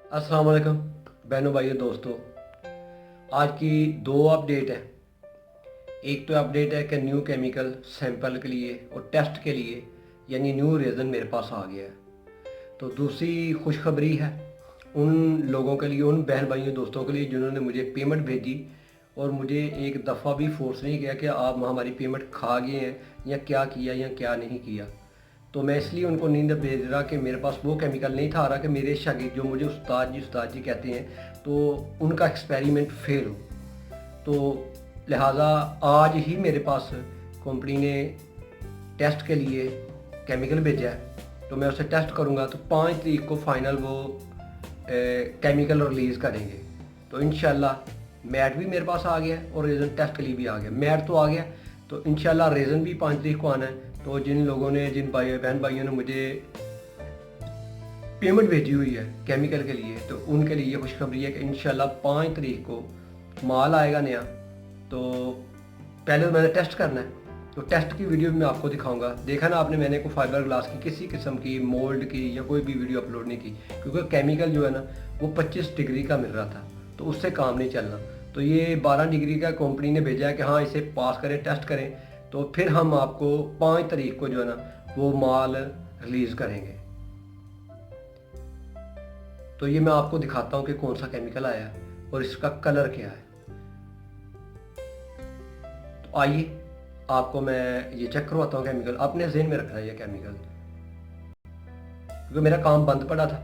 अस्सलाम वालेकुम बहनों भाइयों दोस्तों। आज की दो अपडेट है। एक तो अपडेट है कि न्यू केमिकल सैंपल के लिए और टेस्ट के लिए यानी न्यू रेज़न मेरे पास आ गया है। तो दूसरी खुशखबरी है उन लोगों के लिए, उन बहन भाइयों दोस्तों के लिए जिन्होंने मुझे पेमेंट भेजी और मुझे एक दफ़ा भी फोर्स नहीं किया कि आप हमारी पेमेंट खा गए हैं या क्या किया या क्या नहीं किया। तो मैं इसलिए उनको नींद भेज रहा कि मेरे पास वो केमिकल नहीं था आ रहा कि मेरे शागिर्द जो मुझे उस्ताद जी कहते हैं तो उनका एक्सपेरिमेंट फेल हो। तो लिहाजा आज ही मेरे पास कंपनी ने टेस्ट के लिए केमिकल भेजा है, तो मैं उसे टेस्ट करूँगा। तो 5 तारीख को फाइनल वो केमिकल रिलीज़ करेंगे। तो इंशाल्लाह मैट भी मेरे पास आ गया और रेज़न टेस्ट के लिए भी आ गया। मैट तो आ गया, तो इंशाल्लाह रेज़न भी 5 तारीख को आना है। तो जिन लोगों ने, जिन बहन भाइयों ने मुझे पेमेंट भेजी हुई है केमिकल के लिए, तो उनके लिए ये खुशखबरी है कि इंशाल्लाह 5 तारीख को माल आएगा नया। तो पहले तो मैंने टेस्ट करना है, तो टेस्ट की वीडियो भी मैं आपको दिखाऊंगा। देखा ना आपने, मैंने कोई फाइबर ग्लास की किसी किस्म की मोल्ड की या कोई भी वीडियो अपलोड नहीं की, क्योंकि केमिकल जो है ना वो 25 डिग्री का मिल रहा था, तो उससे काम नहीं चलना। तो ये 12 डिग्री का कंपनी ने भेजा है कि हाँ इसे पास करें, टेस्ट करें, तो फिर हम आपको 5 तारीख को जो है ना वो माल रिलीज़ करेंगे। तो ये मैं आपको दिखाता हूँ कि कौन सा केमिकल आया और इसका कलर क्या है। तो आइए आपको मैं ये चेक करवाता हूँ केमिकल। अपने जहन में रखना है ये केमिकल, क्योंकि मेरा काम बंद पड़ा था,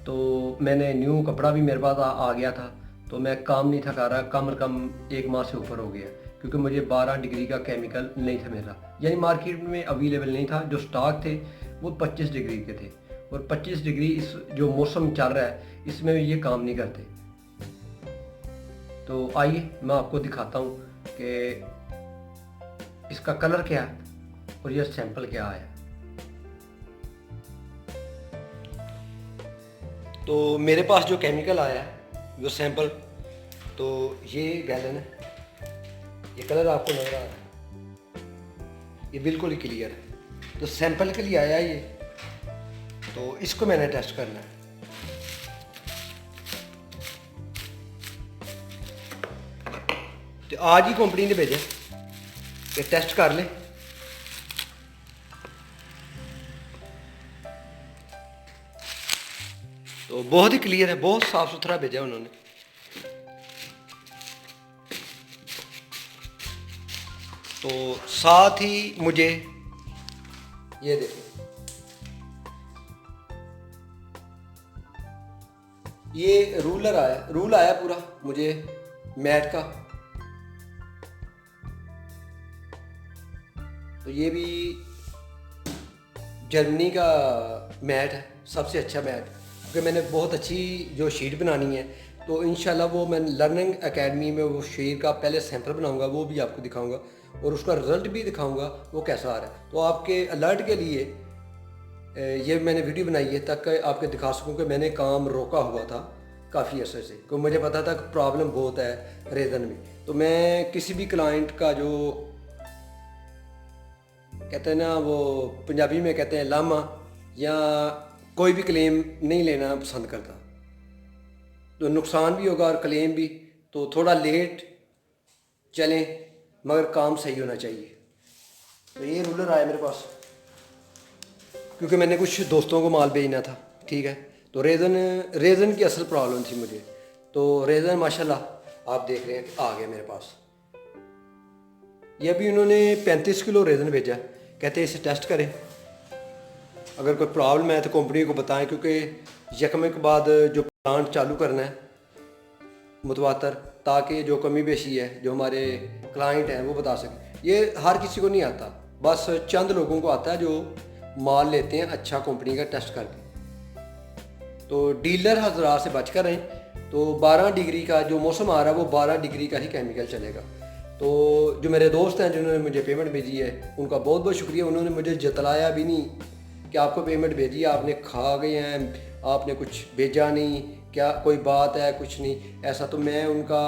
तो मैंने न्यू कपड़ा भी मेरे पास आ गया था, तो मैं काम नहीं था कर रहा। कम से कम 1 माह से ऊपर हो गया, क्योंकि मुझे 12 डिग्री का केमिकल नहीं था मेरा, यानी मार्केट में अवेलेबल नहीं था। जो स्टॉक थे वो 25 डिग्री के थे, और 25 डिग्री इस जो मौसम चल रहा है इसमें ये काम नहीं करते। तो आइए मैं आपको दिखाता हूँ कि इसका कलर क्या है और यह सैंपल क्या आया। तो मेरे पास जो केमिकल आया है वो सैंपल, तो ये गैलन है, ये कलर आपको नजर आ रहा है, ये बिल्कुल ही क्लियर है। तो सैंपल के लिए आया ये, तो इसको मैंने टेस्ट करना है। तो आज ही कंपनी ने भेजा कि टेस्ट कर ले। तो बहुत ही क्लियर है, बहुत साफ सुथरा भेजा उन्होंने। तो साथ ही मुझे ये देखो, ये रूल आया पूरा मुझे मैट का। तो ये भी जर्मनी का मैट है, सबसे अच्छा मैट, क्योंकि मैंने बहुत अच्छी जो शीट बनानी है। तो इंशाल्लाह वो मैं लर्निंग एकेडमी में वो शीट का पहले सैंपल बनाऊंगा, वो भी आपको दिखाऊंगा और उसका रिज़ल्ट भी दिखाऊंगा वो कैसा आ रहा है। तो आपके अलर्ट के लिए ये मैंने वीडियो बनाई है ताकि आपके दिखा सकूं कि मैंने काम रोका हुआ था काफ़ी अर्से से, क्योंकि मुझे पता था कि प्रॉब्लम बहुत है रेज़न में। तो मैं किसी भी क्लाइंट का जो कहते हैं ना, वो पंजाबी में कहते हैं लामा, या कोई भी क्लेम नहीं लेना पसंद करता। तो नुकसान भी होगा और क्लेम भी, तो थोड़ा लेट चलें मगर काम सही होना चाहिए। तो ये रूलर आया मेरे पास, क्योंकि मैंने कुछ दोस्तों को माल भेजना था, ठीक है। तो रेज़न की असल प्रॉब्लम थी मुझे। तो रेज़न माशाल्लाह आप देख रहे हैं आ गया मेरे पास। ये भी उन्होंने 35 किलो रेज़न भेजा, कहते हैं इसे टेस्ट करें, अगर कोई प्रॉब्लम है तो कंपनी को बताएं, क्योंकि यकम के बाद जो प्लांट चालू करना है मुतवातर, ताकि जो कमी बेशी है जो हमारे क्लाइंट हैं वो बता सकें। ये हर किसी को नहीं आता, बस चंद लोगों को आता है जो माल लेते हैं अच्छा कंपनी का टेस्ट करके। तो डीलर हजरात से बच कर रहें। तो 12 डिग्री का जो मौसम आ रहा है वो 12 डिग्री का ही केमिकल चलेगा। तो जो मेरे दोस्त हैं जिन्होंने मुझे पेमेंट भेजी है उनका बहुत बहुत शुक्रिया। उन्होंने मुझे जतलाया भी नहीं कि आपको पेमेंट भेजी है, आपने खा गए हैं, आपने कुछ भेजा नहीं, क्या कोई बात है, कुछ नहीं ऐसा। तो मैं उनका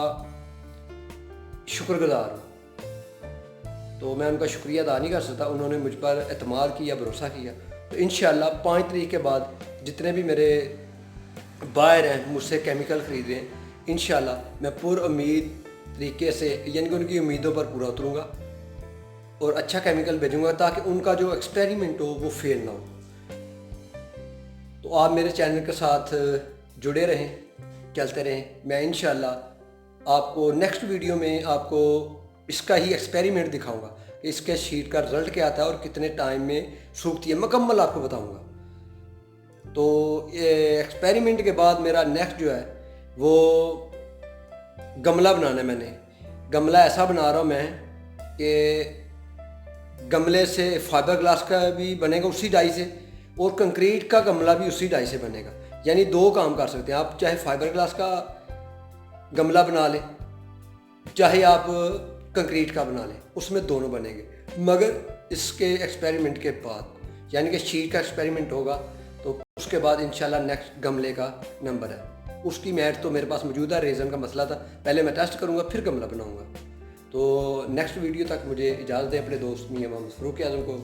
शुक्रगुजार हूँ, तो मैं उनका शुक्रिया अदा नहीं कर सकता। उन्होंने मुझ पर एतमाद किया, भरोसा किया। तो इंशाल्लाह 5 तारीख के बाद जितने भी मेरे बाहर हैं मुझसे केमिकल ख़रीद रहे हैं, इंशाल्लाह मैं पुरुम्मीद तरीके से यानी कि उनकी उम्मीदों पर पूरा उतरूँगा और अच्छा केमिकल भेजूँगा ताकि उनका जो एक्सपेरिमेंट हो वो फेल ना हो। तो आप मेरे चैनल के साथ जुड़े रहें, चलते रहें। मैं इंशाल्लाह आपको नेक्स्ट वीडियो में आपको इसका ही एक्सपेरिमेंट दिखाऊंगा कि इसके शीट का रिज़ल्ट क्या आता है और कितने टाइम में सूखती है, मुकम्मल आपको बताऊंगा। तो ये एक्सपेरिमेंट के बाद मेरा नेक्स्ट जो है वो गमला बनाना है। मैंने गमला ऐसा बना रहा हूँ मैं कि गमले से फाइबर ग्लास का भी बनेगा उसी डाई से, और कंक्रीट का गमला भी उसी डाई से बनेगा। यानी दो काम कर सकते हैं आप, चाहे फाइबर ग्लास का गमला बना लें, चाहे आप कंक्रीट का बना लें, उसमें दोनों बनेंगे। मगर इसके एक्सपेरिमेंट के बाद यानी कि शीट का एक्सपेरिमेंट होगा तो उसके बाद इंशाल्लाह नेक्स्ट गमले का नंबर है। उसकी मैट तो मेरे पास मौजूद है, रेज़न का मसला था, पहले मैं टेस्ट करूँगा फिर गमला बनाऊँगा। तो नेक्स्ट वीडियो तक मुझे इजाज़त दें अपने दोस्त मियां मोहम्मद फ़ारूक आज़म को।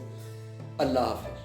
अल्लाह हाफ़िज़।